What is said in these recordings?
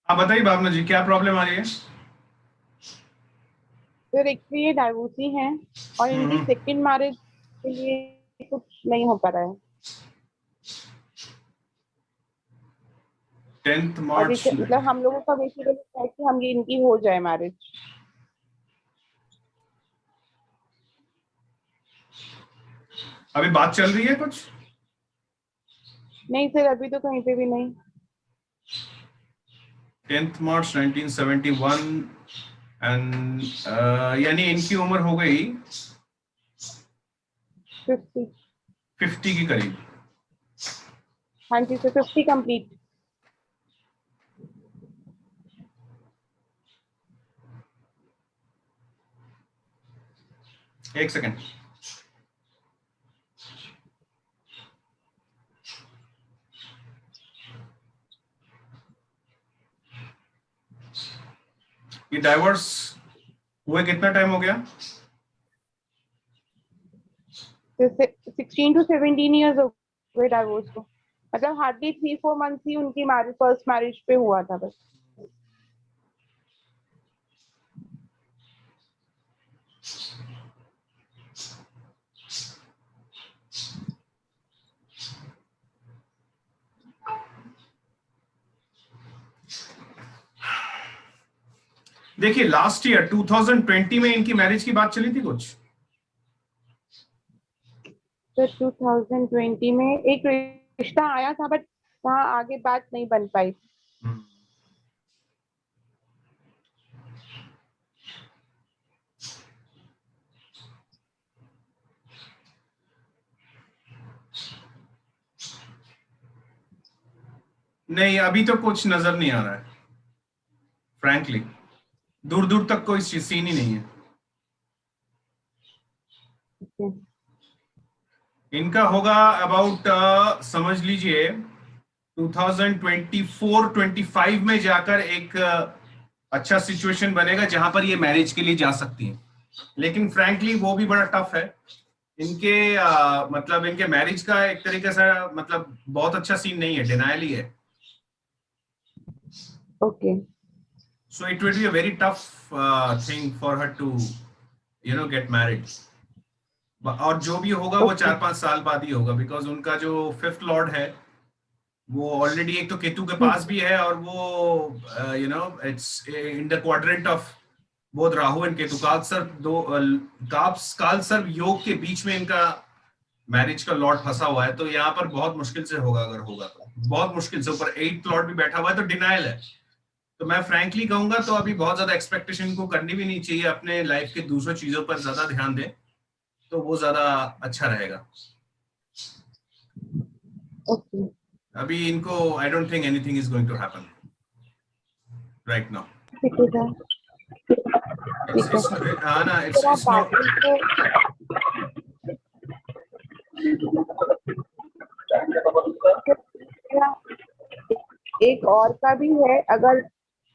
हाँ बताइए भावना जी, क्या प्रॉब्लम आ रही है? सर एक तो ये डाइवोर्सी हैं और इनकी हम्म। सेकंड मैरिज के लिए कुछ नहीं हो पा रहा है। 10th और मार्च में मतलब हम लोगों का बेसिकली है कि हम ये इनकी हो जाए मैरिज। अभी बात चल रही है कुछ? नहीं सर, अभी तो कहीं पे भी नहीं। 10th March 1971। एंड यानी इनकी उम्र हो गई 50। 50 के करीब। हाँ जी सर, 50 कंप्लीट। एक सेकंड। ये डाइवोर्स हुए कितना टाइम हो गया? 16 to 17 years हो गए डाइवोर्स को। मतलब हार्डली 3-4 मंथ्स ही उनकी मैरिज, फर्स्ट मैरिज पे हुआ था बस। देखिए लास्ट ईयर 2020 में इनकी मैरिज की बात चली थी कुछ। सर 2020 में एक रिश्ता आया था, बट वहाँ आगे बात नहीं बन पाई। नहीं, अभी तो कुछ नजर नहीं आ रहा है फ्रैंकली। दूर दूर तक कोई सीन ही नहीं है। Okay. इनका होगा अबाउट समझ लीजिए 2024-25 में जाकर एक अच्छा सिचुएशन बनेगा जहां पर ये मैरिज के लिए जा सकती है। लेकिन फ्रैंकली वो भी बड़ा टफ है। इनके मतलब इनके मैरिज का एक तरीके से मतलब बहुत अच्छा सीन नहीं है, डिनायल ही है। Okay. So it will be a very tough thing for her to get married. और जो भी होगा वो Okay. 4-5 साल बाद ही होगा, बिकॉज उनका जो फिफ्थ लॉर्ड है वो ऑलरेडी एक तो केतु के पास भी है, और वो it's in the quadrant of both Rahu and Ketu. काल सर्व योग के बीच में इनका मैरिज का लॉर्ड फंसा हुआ है। तो यहाँ पर बहुत मुश्किल से होगा, अगर होगा तो बहुत मुश्किल से। ऊपर 8th लॉर्ड भी बैठा हुआ है, तो डिनायल है। तो मैं फ्रैंकली कहूंगा तो अभी बहुत ज्यादा एक्सपेक्टेशन को करनी भी नहीं चाहिए। अपने लाइफ के दूसरों चीजों पर ज्यादा ध्यान दें तो वो ज्यादा अच्छा रहेगा। Okay. अभी इनको I don't think anything is going to happen right now. ठीक है सर। ठीक है इट्स सर। हाँ ना, फिर आप इट्स नॉट। बाकी से मेरा एक और का भी है, अगर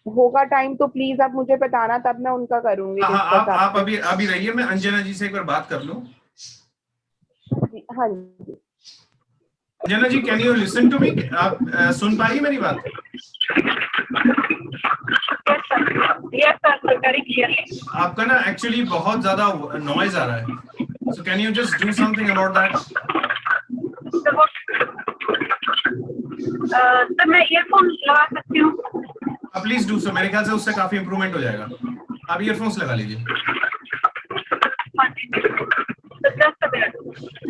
होगा टाइम तो प्लीज आप मुझे बताना, तब मैं उनका करूंगी हाँ हाँ, डिस्कस आप आपसे। अभी अभी रहिए, मैं अंजना जी से एक बार बात कर लूं। हाँ जी। Anjana ji, can you listen to me? आप सुन पा रही है मेरी बात? Yes sir, very clearly. आपका ना एक्चुअली बहुत ज्यादा नॉइज आ रहा है, so can you just do something about that? Sir मैं ईयरफोन लगा सकती हूँ? प्लीज डू सो, मेरे ख्याल से उससे काफी इंप्रूवमेंट हो जाएगा। आप ईयरफोन्स लगा लीजिए।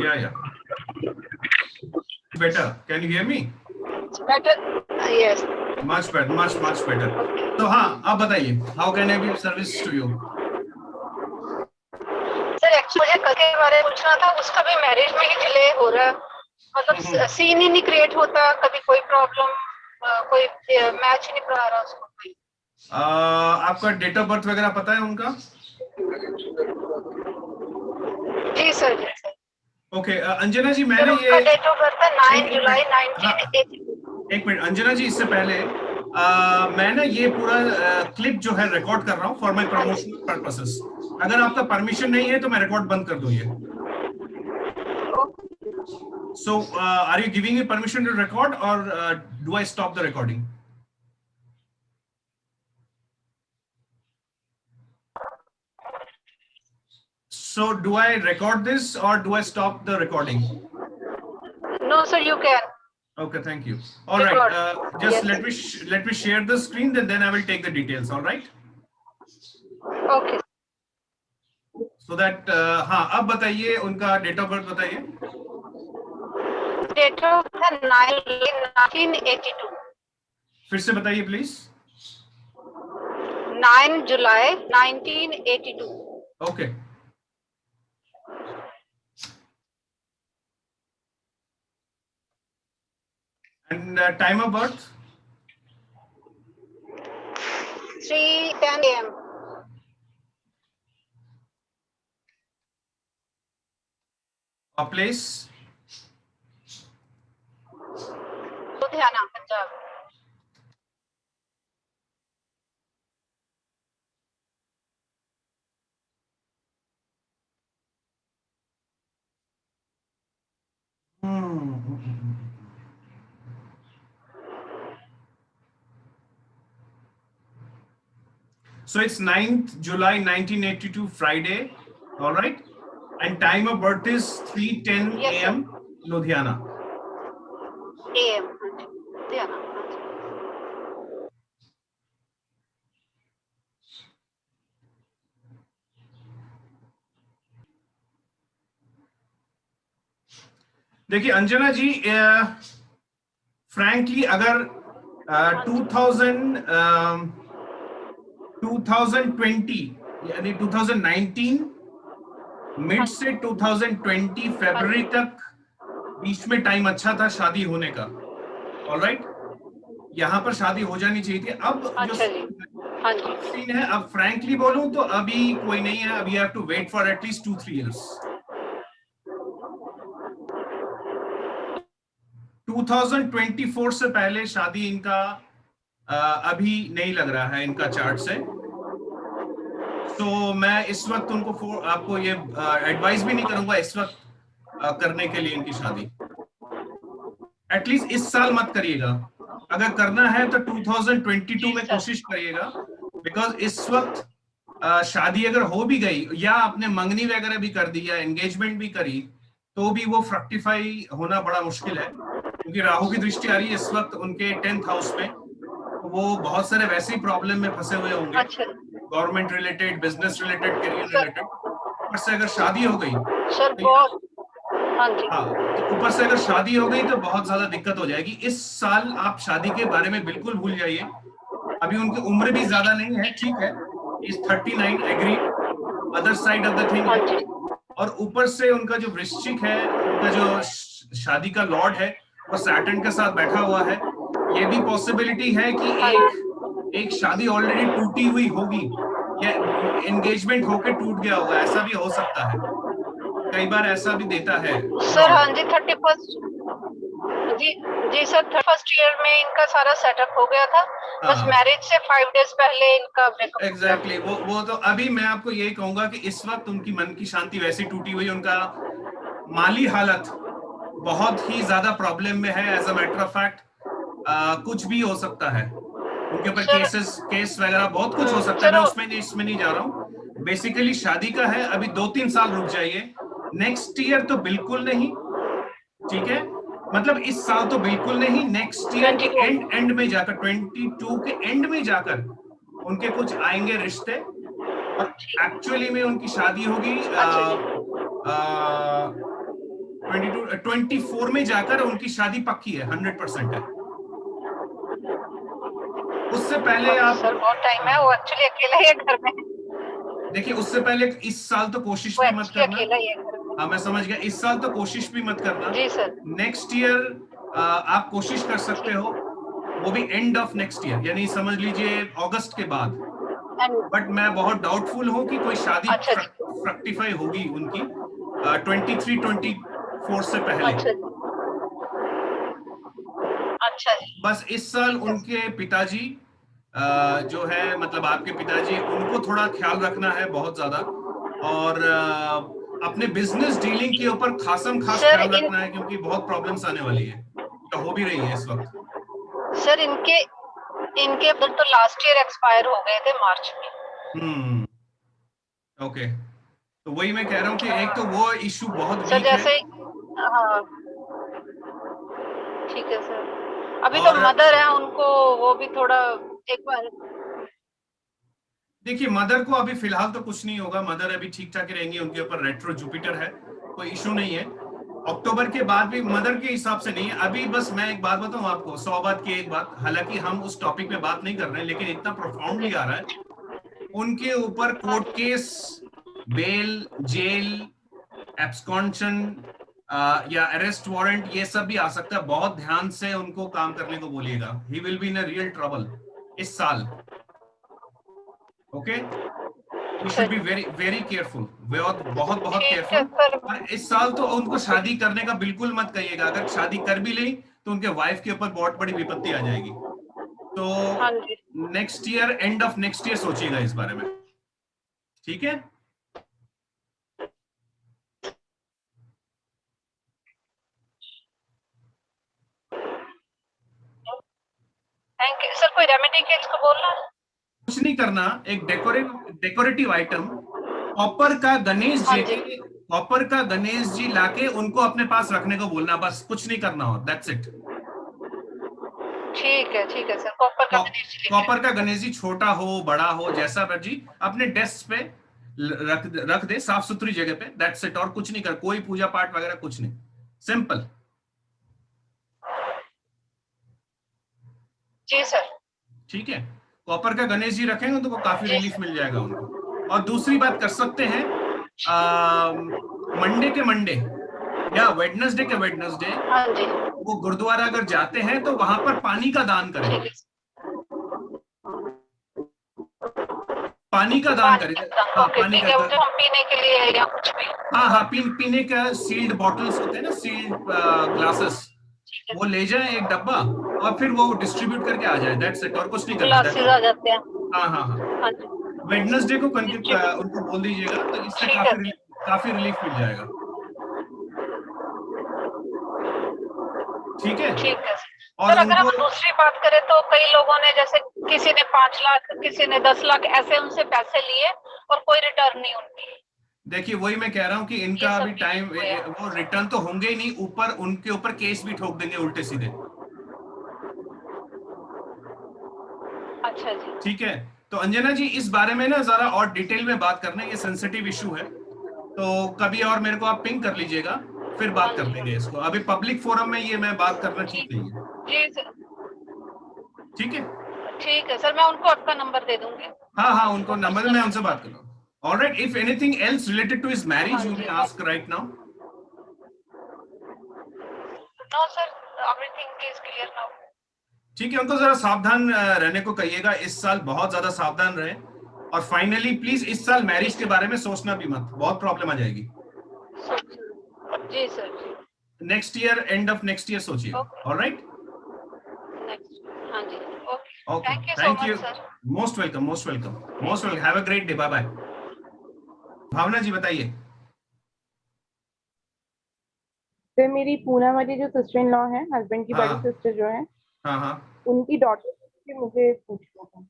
या better, can you hear me? Better, yes. Much better, much much better. तो हाँ, आप बताइए, how can I be service to you? Sir actually मुझे कल के बारे में पूछना था, उसका भी मैरिज में ही डिले हो रहा है। मतलब सीन ही नहीं क्रिएट होता, कभी कोई प्रॉब्लम, कोई मैच ही नहीं करा रहा उसको कोई। आपका डेट ऑफ बर्थ वगैरह पता है उनका? जी सर, जी सर। ओके अंजना जी, सर मैंने उनका ये डेट ऑफ बर्थ है 9 एक जुलाई मिनट, हाँ 1980। एक मिनट अंजना जी, इससे पहले मैं ना ये पूरा क्लिप जो है रिकॉर्ड कर रहा हूँ फॉर माय प्रमोशनल पर्पसेस। अगर आपका परमिशन नहीं है तो मैं रिकॉर्ड बंद कर दूं ये। So are you giving me permission to record, और do I stop the recording? So do I record this or do I stop the recording? No, sir, you can. Okay, thank you. All right, Record. just Yes. let me share the screen, then I will take the details. All right. Okay. So that हाँ, अब बताइए उनका date of birth बताइए. Date of birth 1982. फिर से बताइए please. 9 July 1982. Okay. And time of birth. 3:10 a.m. Place. Ludhiana, Punjab. So it's 9th July 1982 Friday. All right. And time of birth is 3:10 Yes, sir. a.m. Ludhiana. AM. Ludhiana. देखिए अंजना जी, frankly अगर 2020 यानी 2019 mid से 2020 फरवरी तक बीच में time अच्छा था शादी होने का. ऑलराइट. यहाँ पर शादी हो जानी चाहिए थी. अब जो अच्छा जी. हाँ जी. सीन है, अब फ्रैंकली बोलूं तो अभी कोई नहीं है. अभी have to wait for at least 2-3 years. 2024 से पहले शादी इनका अभी नहीं लग रहा है इनका चार्ट से. तो मैं इस वक्त उनको आपको ये एडवाइस भी नहीं करूंगा इस वक्त करने के लिए इनकी शादी. एटलीस्ट इस साल मत करिएगा. अगर करना है तो 2022 में कोशिश करिएगा. बिकॉज इस वक्त शादी अगर हो भी गई या आपने मंगनी वगैरह भी कर दी या एंगेजमेंट भी करी तो भी वो फ्रक्टिफाई होना बड़ा मुश्किल है. क्योंकि राहु की दृष्टि आ रही है इस वक्त उनके 10th हाउस में. वो बहुत सारे वैसे ही प्रॉब्लम में फंसे हुए होंगे. अच्छा. Government related, business related, career related. ऊपर से अगर शादी हो गई सर बहुत. हाँ जी. हाँ, तो ऊपर से अगर शादी हो गई तो बहुत ज्यादा दिक्कत हो जाएगी. इस साल आप शादी के बारे में बिल्कुल भूल जाइए. अभी उनकी उम्र भी ज्यादा नहीं है. ठीक है, is 39, agree. Other side of the thing. और ऊपर से उनका जो वृश्चिक है, उनका जो शादी का लॉर्ड है वो सैटर्न के साथ बैठा हुआ है. ये भी पॉसिबिलिटी है कि एक शादी ऑलरेडी टूटी हुई होगी या एंगेजमेंट होके टूट गया होगा. ऐसा भी हो सकता है. कई बार ऐसा भी देता है सर. हाँ जी. 31st. जी सर. 31st ईयर में इनका सारा सेटअप हो गया था. बस मैरिज से 5 डेज पहले इनका ब्रेकअप. एग्जैक्टली. वो तो अभी मैं आपको यही कहूंगा कि इस वक्त उनकी मन की शांति वैसी टूटी हुई. उनका माली हालत बहुत ही ज्यादा प्रॉब्लम में है. As a matter of fact कुछ भी हो सकता है उनके ऊपर. केस वगैरह बहुत कुछ हो सकता है. मैं इसमें नहीं जा रहा हूँ. बेसिकली शादी का है. अभी 2-3 साल रुक जाइए. नेक्स्ट ईयर तो बिल्कुल नहीं. ठीक है, मतलब इस साल तो बिल्कुल नहीं. नेक्स्ट ईयर के एंड में जाकर 22 के एंड में जाकर उनके कुछ आएंगे रिश्ते और एक्चुअली में उनकी शादी होगी 24 में जाकर उनकी शादी पक्की है. 100% है. उससे पहले आप सर बहुत टाइम है. वो एक्चुअली अकेला ही है घर में. देखिए उससे पहले इस साल तो कोशिश भी मत करना. अकेला ही है घर में. हाँ मैं समझ गया. इस साल तो कोशिश भी मत करना. जी सर. नेक्स्ट ईयर आप कोशिश कर सकते हो. वो भी एंड ऑफ नेक्स्ट ईयर यानी समझ लीजिए अगस्त के बाद. बट मैं बहुत डाउटफुल हूँ कि कोई शादी फ्रक्टिफाई होगी उनकी 23-24 से पहले. अच्छा. बस इस साल उनके पिताजी जो है मतलब आपके पिताजी, उनको थोड़ा ख्याल रखना है बहुत ज्यादा. और अपने बिजनेस डीलिंग के ऊपर खास ख्याल रखना है क्योंकि बहुत प्रॉब्लम्स आने वाली है. हो भी रही है इस वक्त. सर इनके तो लास्ट ईयर एक्सपायर हो गए थे मार्च में. ओके. तो वही मैं कह रहा हूँ कि एक तो वो इश्यू बहुत सर वीक है, जैसे हाँ ठीक है सर। अभी तो और मदर है उनको, वो भी थोड़ा एक बार। देखिए मदर को अभी फिलहाल तो कुछ नहीं होगा, मदर अभी ठीक ठाक रहेंगी, उनके ऊपर रेट्रो जुपिटर है, कोई इशू नहीं है। अक्टूबर के बाद भी मदर के हिसाब से नहीं है अभी। बस मैं एक बात बताऊं आपको, 100 बात की एक बात, हालांकि हम उस टॉपिक पे बात नहीं कर रहे हैं, लेकिन इतना हाँ जी प्रोफाउंडली आ रहा है उनके ऊपर हाँ कोर्ट जी केस, बेल, जेल, एब्सकॉन्शन या अरेस्ट वारंट, ये सब भी आ सकता है। बहुत ध्यान से उनको काम करने को बोलिएगा, he will be in a real trouble इस साल। ओके, ही अच्छा should be very very careful, बहुत बहुत बहुत ठीक है केयरफुल। सर। और इस साल तो उनको शादी करने का बिल्कुल मत कहिएगा, अगर शादी कर भी ली तो उनके वाइफ के ऊपर बहुत बड़ी विपत्ति आ जाएगी। तो हाँ जी next year, end of next year सोचिएगा इस बारे में, ठीक है? Thank you sir. कोई रेमेडी के इसको बोलना है? कुछ नहीं करना, एक डेकोरेटिव आइटम, कॉपर का गणेश हाँ जी जी के, कॉपर का गणेश जी लाके उनको अपने पास रखने को बोलना, बस कुछ नहीं करना हो, दैट्स इट। ठीक है सर। कॉपर का गणेश जी लिख कॉपर का गणेश जी, छोटा हो बड़ा हो जैसा मर्जी, अपने डेस्क पे रख दे, साफ सुथरी जगह पे, दैट्स इट। और कुछ नहीं कर, कोई पूजा पाठ वगैरह कुछ नहीं, सिंपल। जी सर। ठीक है, कॉपर का गणेश जी रखेंगे तो काफी जी रिलीफ मिल सर। जाएगा उनको। और दूसरी बात कर सकते हैं, मंडे के मंडे या वेडनेसडे के वेडनेसडे, हाँ जी वो गुरुद्वारा अगर जाते हैं तो वहां पर पानी का दान करें, ठीक है सर। पानी का दान पानी करें। का हाँ ओके पानी ठीक का, है, वो जो हम पीने के लिए या कुछ भी। हाँ हाँ, पीने का सील्ड बॉटल्स होते हैं ना, सील्ड ग्लासेस, ठीक है वो ले जाएं एक डब्बा, और फिर वो डिस्ट्रीब्यूट करके आ जाए, दैट्स इट। और कुछ नहीं करना, दैट्स ग्लासेस इट। आ जाते हैं। हाँ हाँ हाँ, हाँ जी वेडनेसडे को डिस्ट्रीब्यूट। उनको बोल दीजिएगा, तो इससे ठीक है काफी रिलीफ मिल जाएगा। ठीक है, ठीक है और सर। अगर हम उनको, दूसरी बात करें तो कई लोगों ने, जैसे किसी ने 5 लाख, किसी ने 10 लाख, ऐसे उनसे पैसे लिए और कोई रिटर्न नहीं उनकी। देखिए वही मैं कह रहा हूँ कि ये इनका अभी सब भी टाइम, हुआ है। वो रिटर्न तो होंगे ही नहीं, ऊपर उनके ऊपर केस भी ठोक देंगे उल्टे सीधे। अच्छा जी ठीक है, तो अंजना जी इस बारे में ना जरा और डिटेल में बात करना है, ये सेंसिटिव इशू है, तो कभी और मेरे को आप पिंग कर लीजिएगा, फिर हाँ बात कर जी लेंगे इसको। अभी पब्लिक फोरम में ये मैं बात करना ठीक ठीक नहीं है। जी सर। ठीक है, ठीक है सर, मैं उनको आपका नंबर दे दूंगी, हाँ हाँ, उनको वो नंबर, मैं पर्सनली। उनसे बात कर रहा हूँ। Alright, if anything else related to his हाँ मैरिज यू जी may ask right now. No sir, everything is clear now. ठीक है, उनको जरा सावधान रहने को कहिएगा, इस साल बहुत ज्यादा सावधान रहे। और फाइनली प्लीज इस साल जी मैरिज के बारे में सोचना भी मत, बहुत प्रॉब्लम आ जाएगी। जी सर जी। Next year, end of next year सोचिएगा, ओके ऑलराइट? नेक्स्ट। हाँ जी okay. Okay, thank you so thank you, much sir. Most welcome, most welcome, most welcome, have a great day, bye bye. Bhavna ji बताइए। फिर मेरी पूनम वाली जो sister in law है, husband की बड़ी हाँ सिस्टर जो है, हाँ हाँ, उनकी डॉटर से मुझे पूछना था।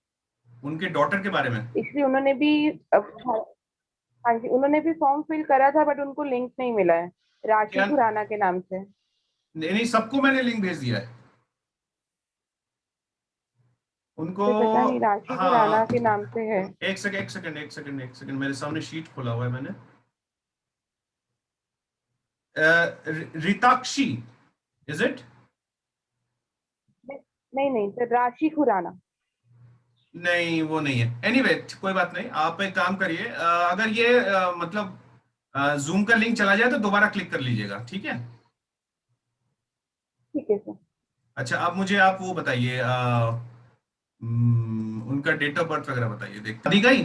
उनके डॉटर के बारे में। इसलिए उन्होंने भी हाँ हाँ जी, उन्होंने भी फॉर्म फिल करा था बट उनको लिंक नहीं मिला है, राशि क्या? खुराना के नाम से। नहीं नहीं, सबको मैंने लिंक भेज दिया है उनको। फिर पता नहीं, राशि खुराना हाँ, के नाम से है। एक सेकंड एक सेकंड एक सेकंड एक सेकंड, मेरे सामने शीट खोला हुआ है मैंने। रिताक्षी, इज इट? नहीं नहीं सर, राशि खुराना। नहीं वो नहीं है, एनीवे कोई बात नहीं, आप एक काम करिए, अगर ये मतलब जूम का लिंक चला जाए तो दोबारा क्लिक कर लीजिएगा, ठीक है? ठीक है सर। अच्छा, अब मुझे आप वो बताइए, उनका डेट ऑफ बर्थ वगैरह बताइए, देख दी गई।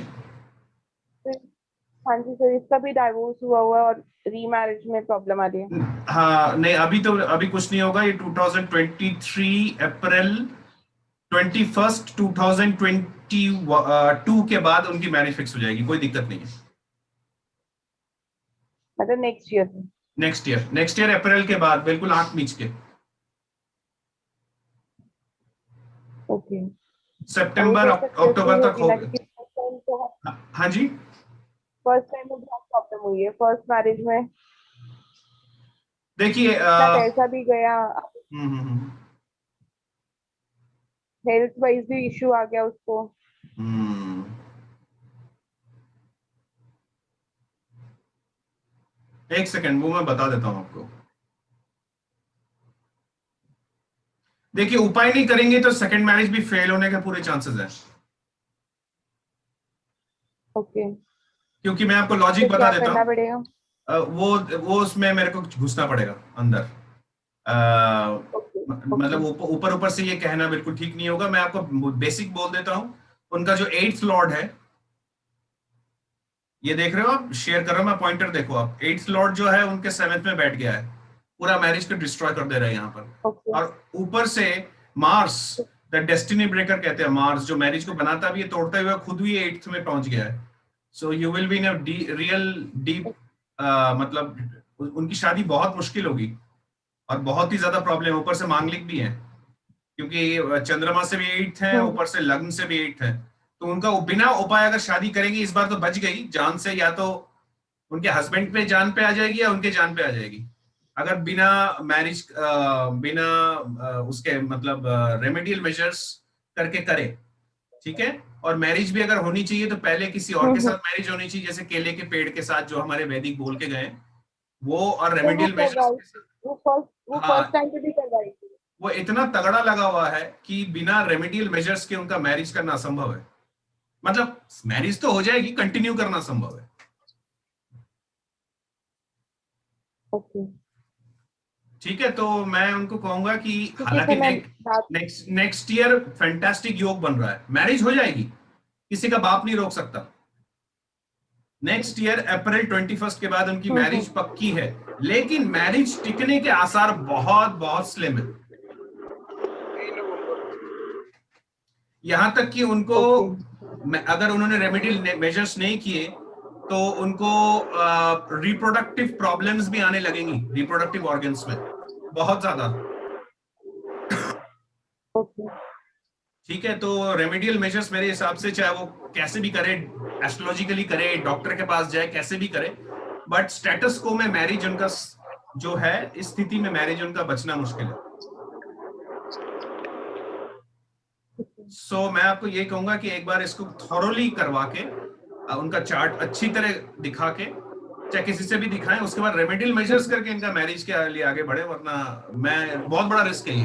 हाँ जी सर, इसका भी डाइवोर्स हुआ हुआ है और रीमैरिज में प्रॉब्लम आ रही है। हाँ नहीं, अभी तो अभी कुछ नहीं होगा, ये 2023 अप्रैल 21 2022 के बाद उनकी मैरिज फिक्स हो जाएगी, कोई दिक्कत नहीं है। मतलब नेक्स्ट ईयर से। नेक्स्ट ईयर अप्रैल के बाद, बिल्कुल आंख मीच के। ओके। और वो सितंबर तो सक्सेसफुल अक्टूबर तक होगी हो ना, गए। क्योंकि हाँ जी, फर्स्ट टाइम में बहुत प्रॉब्लम हुई है फर्स्ट मैरिज में, देखिए इतना पैसा भी गया, हम्म हेल्थ वाइज भी इशू आ गया उसको। हम्म एक सेकंड, वो मैं बता देता हूं आपको। देखिए उपाय नहीं करेंगे तो सेकंड मैरिज भी फेल होने के पूरे चांसेस है, ओके, क्योंकि मैं आपको लॉजिक तो बता क्या देता करना हूँ। पड़ेगा? वो उसमें मेरे को घुसना पड़ेगा अंदर। ओके मतलब ऊपर ऊपर से ये कहना बिल्कुल ठीक नहीं होगा, मैं आपको बेसिक बोल देता हूँ। उनका जो 8th लॉर्ड है, ये देख रहे हो आप, शेयर कर रहा हूं मैं पॉइंटर, देखो आप, 8th लॉर्ड जो है उनके 7th में बैठ गया है, पूरा मैरिज को डिस्ट्रॉय कर दे रहा है यहाँ पर। ओके और ऊपर से मार्स, द डेस्टिनी ब्रेकर कहते हैं, मार्स जो मैरिज को बनाता भी है तोड़ता हुआ खुद भी 8th में पहुंच गया है। So you will be in a real deep, मतलब उनकी शादी बहुत मुश्किल होगी और बहुत ही ज्यादा प्रॉब्लम, ऊपर से मांगलिक भी है, क्योंकि चंद्रमा से भी 8th है, ऊपर से लग्न से भी 8th है। तो उनका बिना उपाय अगर शादी करेंगे इस बार तो बच गई जान से, या तो उनके हस्बैंड पे जान पे आ जाएगी या उनके जान पे आ जाएगी। अगर बिना मैरिज बिना उसके मतलब रेमेडियल मेजर्स करके करे, ठीक है। और मैरिज भी अगर होनी चाहिए तो पहले किसी और के साथ मैरिज होनी चाहिए, जैसे केले के पेड़ के साथ जो हमारे वैदिक बोल के गए वो, और तो वो रेमेडियल मेजर्स करवाई के साथ। थी, वो हाँ, फर्स्ट टाइम पे भी करवाई थी। वो इतना तगड़ा लगा हुआ है कि बिना रेमेडियल मेजर्स के उनका मैरिज करना असंभव है। मतलब मैरिज तो हो जाएगी, कंटिन्यू करना संभव है। ओके, ठीक है, तो मैं उनको कहूंगा कि ठीक है, हालांकि तो मैं बात नेक्स्ट ईयर फैंटास्टिक योग बन रहा है, मैरिज हो जाएगी, किसी का बाप नहीं रोक सकता। नेक्स्ट ईयर अप्रैल 21 के बाद उनकी मैरिज पक्की है, लेकिन मैरिज टिकने के आसार बहुत बहुत स्लिम है। यहां तक कि उनको अगर उन्होंने रेमेडियल मेजर्स नहीं किए तो उनको रिप्रोडक्टिव प्रॉब्लम्स भी आने लगेंगी, रिप्रोडक्टिव ऑर्गन्स में बहुत ज्यादा। ओके, ठीक है, तो रेमेडियल मेजर्स मेरे हिसाब से चाहे वो कैसे भी करे, एस्ट्रोलॉजिकली करे, डॉक्टर के पास जाए, कैसे भी करे, बट स्टेटस को में मैरिज उनका जो है, इस स्थिति में मैरिज उनका बचना मुश्किल है। सो मैं आपको ये कहूंगा कि एक बार इसको थॉरोली करवा के उनका चार्ट अच्छी तरह दिखा के, चाहे किसी से भी दिखाएं, उसके बाद रेमेडियल मेजर्स करके इनका मैरिज के लिए आगे बढ़े, वरना मैं बहुत बड़ा रिस्क है ये।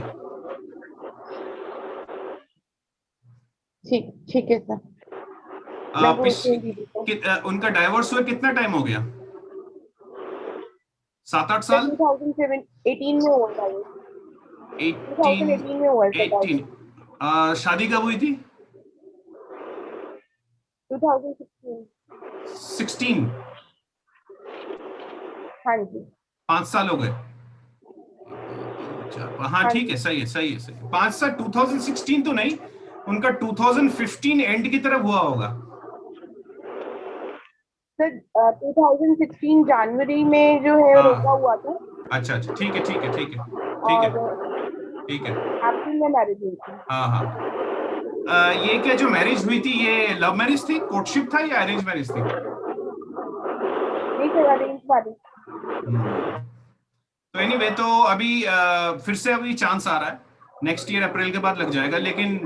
ठीक है सर, मैं बोलती हूँ दीदी को। उनका डाइवोर्स हुए कितना टाइम हो गया? 7-8 साल? 2018 में हुआ था ये। 2018 में हुआ है 18 शादी कब हुई थी? 2016। 16? हाँ जी, 5 साल हो गए। हाँ ठीक है, सही है, सही है, सही है। 5 साल, 2016 तो नहीं, उनका 2015 एंड की तरफ हुआ होगा सर। 2016 जनवरी में जो है रोका हुआ था। अच्छा अच्छा, ठीक है, ठीक है, ठीक है, ठीक है, ठीक है। अप्रैल में मैरिज हुई थी। हाँ हाँ, ये क्या जो मैरिज हुई थी ये लव मैरिज थी, कोर्टशिप था या अरेंज मैरिज थी? नहीं सर, अरेंज मैरिज। तो एनीवे, तो अभी फिर से अभी चांस आ रहा है, नेक्स्ट ईयर अप्रैल के बाद लग जाएगा, लेकिन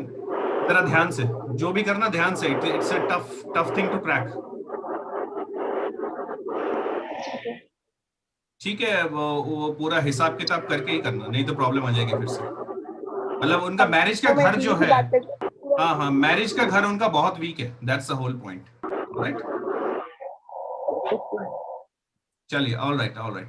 जरा ध्यान से जो भी करना, ध्यान से, it's a tough thing to crack. ठीक है, वो पूरा हिसाब किताब करके ही करना, नहीं तो प्रॉब्लम आ जाएगी फिर से। मतलब उनका मैरिज का घर जो है, हाँ हाँ, मैरिज का घर उनका बहुत वीक है, that's the whole point. Alright, चलिए, ऑलराइट, ऑलराइट।